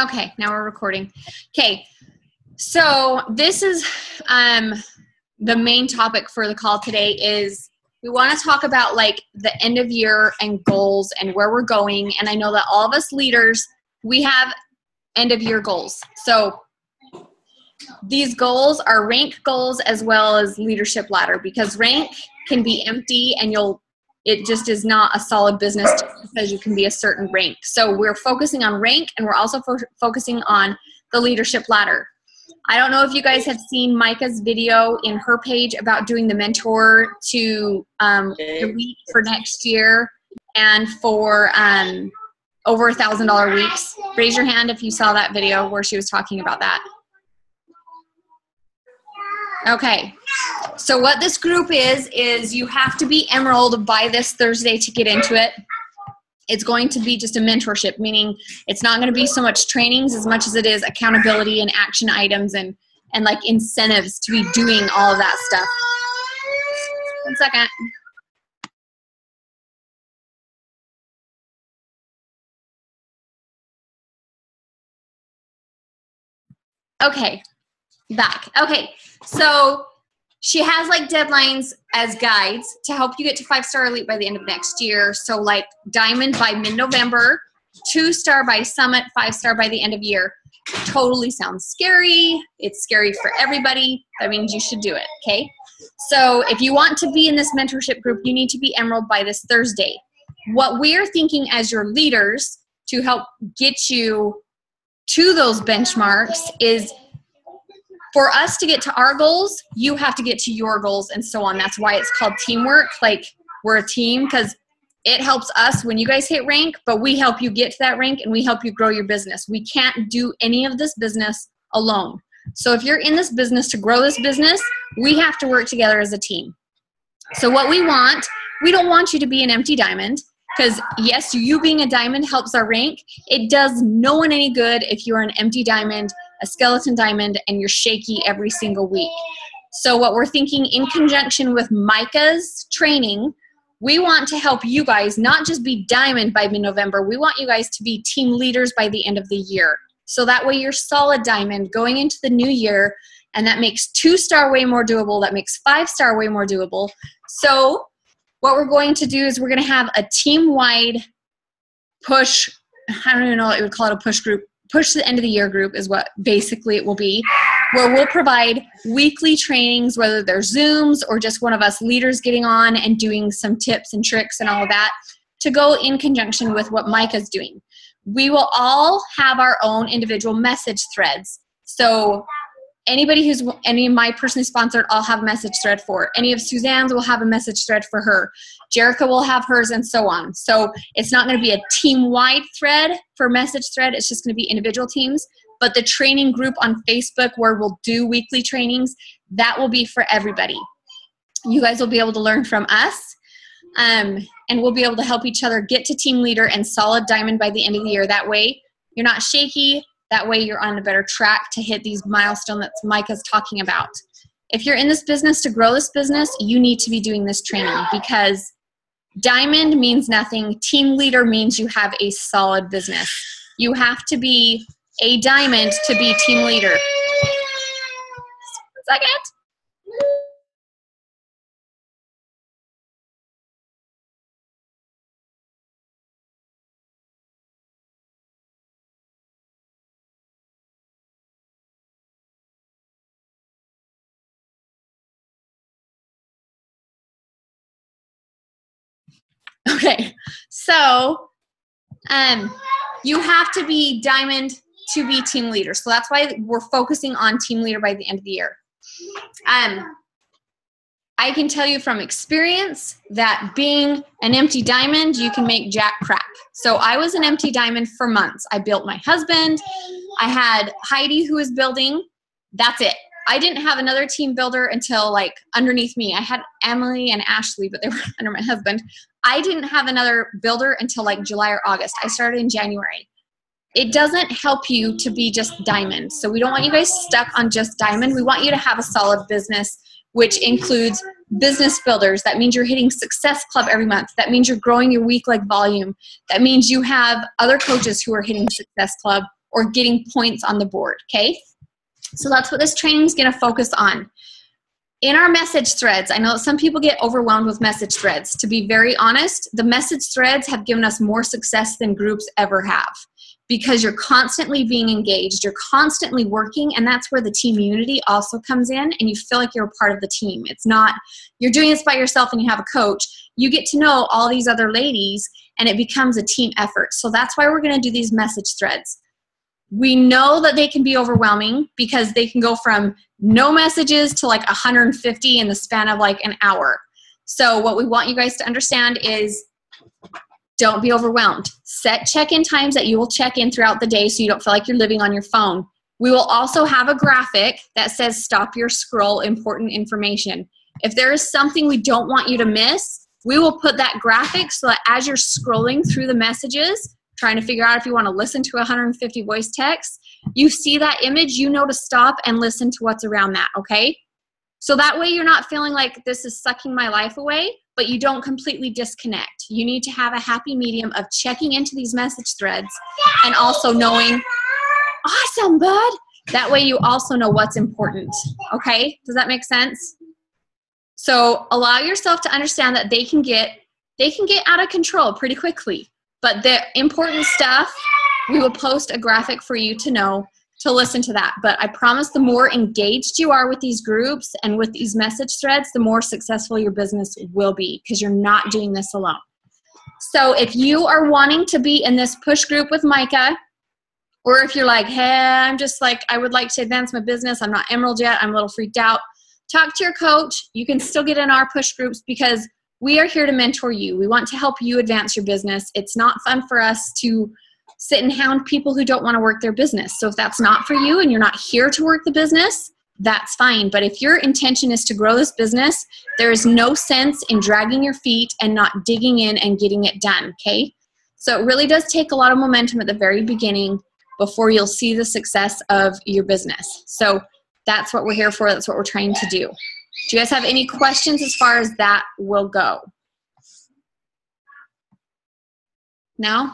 Okay, now we're recording. Okay, so this is the main topic for the call today is we want to talk about like the end of year and goals and where we're going. And I know that all of us leaders, we have end of year goals. So these goals are rank goals as well as leadership ladder, because rank can be empty and it just is not a solid business just because you can be a certain rank. So we're focusing on rank, and we're also focusing on the leadership ladder. I don't know if you guys have seen Micah's video in her page about doing the mentor to elite for next year and for over $1,000 weeks. Raise your hand if you saw that video where she was talking about that. Okay, so what this group is you have to be Emerald by this Thursday to get into it. It's going to be just a mentorship, meaning it's not going to be so much trainings as much as it is accountability and action items and like incentives to be doing all of that stuff. 1 second. Okay, back. Okay, so she has like deadlines as guides to help you get to 5-star elite by the end of next year. So like diamond by mid-November, 2-star by summit, 5-star by the end of year. Totally sounds scary. It's scary for everybody. That means you should do it, okay? So if you want to be in this mentorship group, you need to be Emerald by this Thursday. What we're thinking as your leaders to help get you to those benchmarks is for us to get to our goals, you have to get to your goals and so on. That's why it's called teamwork. Like we're a team because it helps us when you guys hit rank, but we help you get to that rank and we help you grow your business. We can't do any of this business alone. So if you're in this business to grow this business, we have to work together as a team. So what we don't want you to be an empty diamond, because yes, you being a diamond helps our rank. It does no one any good if you're an empty diamond, a skeleton diamond, and you're shaky every single week. So what we're thinking in conjunction with Micah's training, we want to help you guys not just be diamond by mid-November. We want you guys to be team leaders by the end of the year. So that way you're solid diamond going into the new year, and that makes 2-star way more doable. That makes 5-star way more doable. So what we're going to do is we're going to have a team-wide push. I don't even know what you would call it, a push group. Push the end of the year group is what basically it will be, where we'll provide weekly trainings, whether they're Zooms or just one of us leaders getting on and doing some tips and tricks and all of that to go in conjunction with what Micah's doing. We will all have our own individual message threads. So any of my personally sponsored, I'll have a message thread for. Any of Suzanne's will have a message thread for her. Jerica will have hers, and so on. So it's not going to be a team-wide thread for message thread. It's just going to be individual teams. But the training group on Facebook where we'll do weekly trainings, that will be for everybody. You guys will be able to learn from us, and we'll be able to help each other get to team leader and solid diamond by the end of the year. That way you're not shaky. That way you're on a better track to hit these milestones that Micah's talking about. If you're in this business to grow this business, you need to be doing this training, because diamond means nothing. Team leader means you have a solid business. You have to be a diamond to be team leader. 1 second. Okay, so you have to be diamond to be team leader. So that's why we're focusing on team leader by the end of the year. I can tell you from experience that being an empty diamond, you can make jack crap. So I was an empty diamond for months. I built my husband. I had Heidi who was building. That's it. I didn't have another team builder until like underneath me. I had Emily and Ashley, but they were under my husband. I didn't have another builder until like July or August. I started in January. It doesn't help you to be just diamond. So we don't want you guys stuck on just diamond. We want you to have a solid business, which includes business builders. That means you're hitting Success Club every month. That means you're growing your week like volume. That means you have other coaches who are hitting Success Club, or getting points on the board, okay? So that's what this training is going to focus on. In our message threads, I know that some people get overwhelmed with message threads. To be very honest, the message threads have given us more success than groups ever have, because you're constantly being engaged, you're constantly working, and that's where the team unity also comes in, and you feel like you're a part of the team. It's not, you're doing this by yourself and you have a coach. You get to know all these other ladies, and it becomes a team effort. So that's why we're going to do these message threads. We know that they can be overwhelming because they can go from no messages to like 150 in the span of like an hour. So what we want you guys to understand is don't be overwhelmed. Set check-in times that you will check in throughout the day so you don't feel like you're living on your phone. We will also have a graphic that says stop your scroll, important information. If there is something we don't want you to miss, we will put that graphic so that as you're scrolling through the messages, trying to figure out if you want to listen to 150 voice texts, you see that image, you know to stop and listen to what's around that, okay? So that way you're not feeling like this is sucking my life away, but you don't completely disconnect. You need to have a happy medium of checking into these message threads and also knowing, awesome, bud. That way you also know what's important, okay? Does that make sense? So allow yourself to understand that they can get out of control pretty quickly. But the important stuff, we will post a graphic for you to know to listen to that. But I promise the more engaged you are with these groups and with these message threads, the more successful your business will be, because you're not doing this alone. So if you are wanting to be in this push group with Micah, or if you're like, hey, I'm just like, I would like to advance my business, I'm not Emerald yet, I'm a little freaked out, talk to your coach. You can still get in our push groups because we are here to mentor you. We want to help you advance your business. It's not fun for us to sit and hound people who don't want to work their business. So if that's not for you and you're not here to work the business, that's fine. But if your intention is to grow this business, there is no sense in dragging your feet and not digging in and getting it done, okay? So it really does take a lot of momentum at the very beginning before you'll see the success of your business. So that's what we're here for. That's what we're trying to do. Do you guys have any questions as far as that will go? No?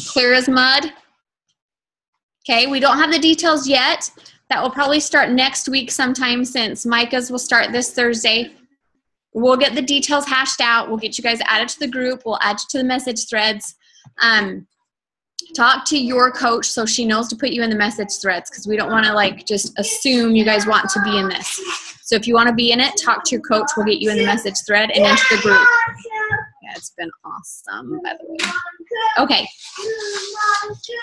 Clear as mud? Okay, we don't have the details yet. That will probably start next week sometime, since Micah's will start this Thursday. We'll get the details hashed out. We'll get you guys added to the group. We'll add you to the message threads. Talk to your coach so she knows to put you in the message threads, because we don't want to like just assume you guys want to be in this. So if you want to be in it, talk to your coach. We'll get you in the message thread and into the group. Yeah, it's been awesome, by the way. Okay.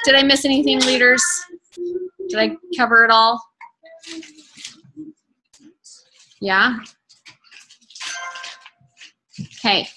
Did I miss anything, leaders? Did I cover it all? Yeah? Okay.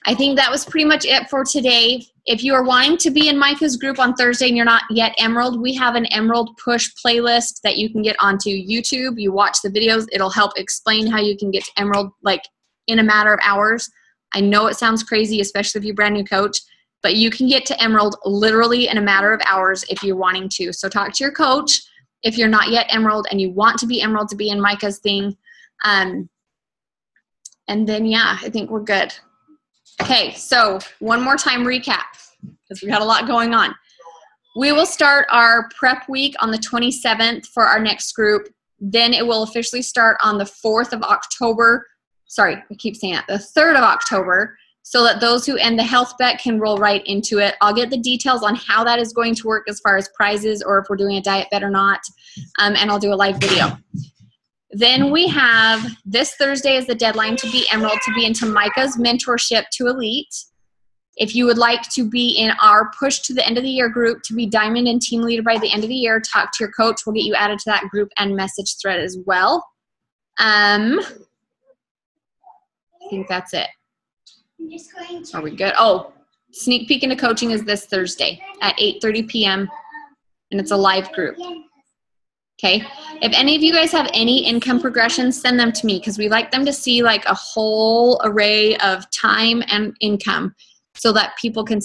I think that was pretty much it for today. If you are wanting to be in Micah's group on Thursday and you're not yet Emerald, we have an Emerald Push playlist that you can get onto YouTube. You watch the videos. It'll help explain how you can get to Emerald like in a matter of hours. I know it sounds crazy, especially if you're a brand new coach, but you can get to Emerald literally in a matter of hours if you're wanting to. So talk to your coach if you're not yet Emerald and you want to be Emerald to be in Micah's thing. And then, yeah, I think we're good. Okay, so one more time recap, because we had a lot going on. We will start our prep week on the 27th for our next group. Then it will officially start on the 4th of October. Sorry, I keep saying that. The 3rd of October, so that those who end the health bet can roll right into it. I'll get the details on how that is going to work as far as prizes or if we're doing a diet bet or not, and I'll do a live video. Then we have this Thursday is the deadline to be Emerald, to be into Micah's mentorship to Elite. If you would like to be in our push to the end of the year group to be Diamond and team leader by the end of the year, talk to your coach. We'll get you added to that group and message thread as well. I think that's it. Are we good? Oh, sneak peek into coaching is this Thursday at 8:30 p.m. and it's a live group. Okay, if any of you guys have any income progressions, send them to me, because we like them to see like a whole array of time and income so that people can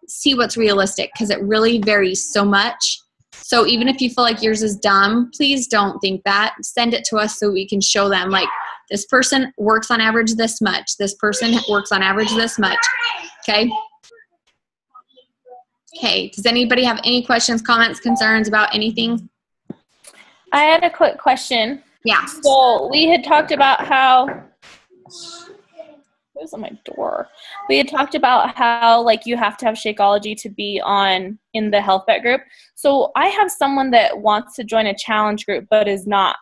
see what's realistic, because it really varies so much. So even if you feel like yours is dumb, please don't think that. Send it to us so we can show them like this person works on average this much. This person works on average this much. Okay. Okay. Does anybody have any questions, comments, concerns about anything? I had a quick question. Yeah. So we had talked about how, it was on my door. We had talked about how like you have to have Shakeology to be in the health bet group. So I have someone that wants to join a challenge group but is not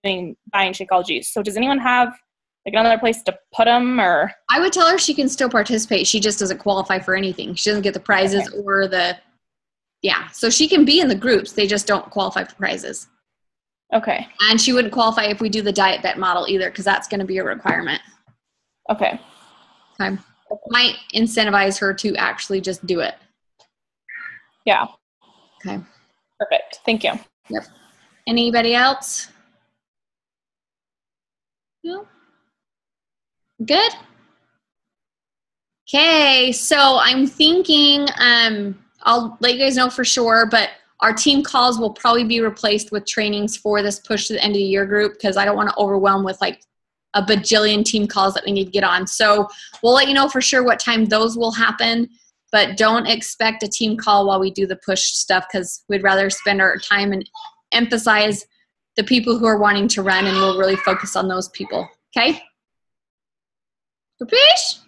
buying Shakeology. So does anyone have like another place to put them, or? I would tell her she can still participate. She just doesn't qualify for anything. She doesn't get the prizes or the, yeah. So she can be in the groups. They just don't qualify for prizes. Okay. And she wouldn't qualify if we do the diet bet model either, because that's going to be a requirement. Okay. Okay. Might incentivize her to actually just do it. Yeah. Okay. Perfect. Thank you. Yep. Anybody else? No? Good? Okay, so I'm thinking, I'll let you guys know for sure, but our team calls will probably be replaced with trainings for this push to the end of the year group, because I don't want to overwhelm with like a bajillion team calls that we need to get on. So we'll let you know for sure what time those will happen, but don't expect a team call while we do the push stuff, because we'd rather spend our time and emphasize the people who are wanting to run, and we'll really focus on those people. Okay? Capiche?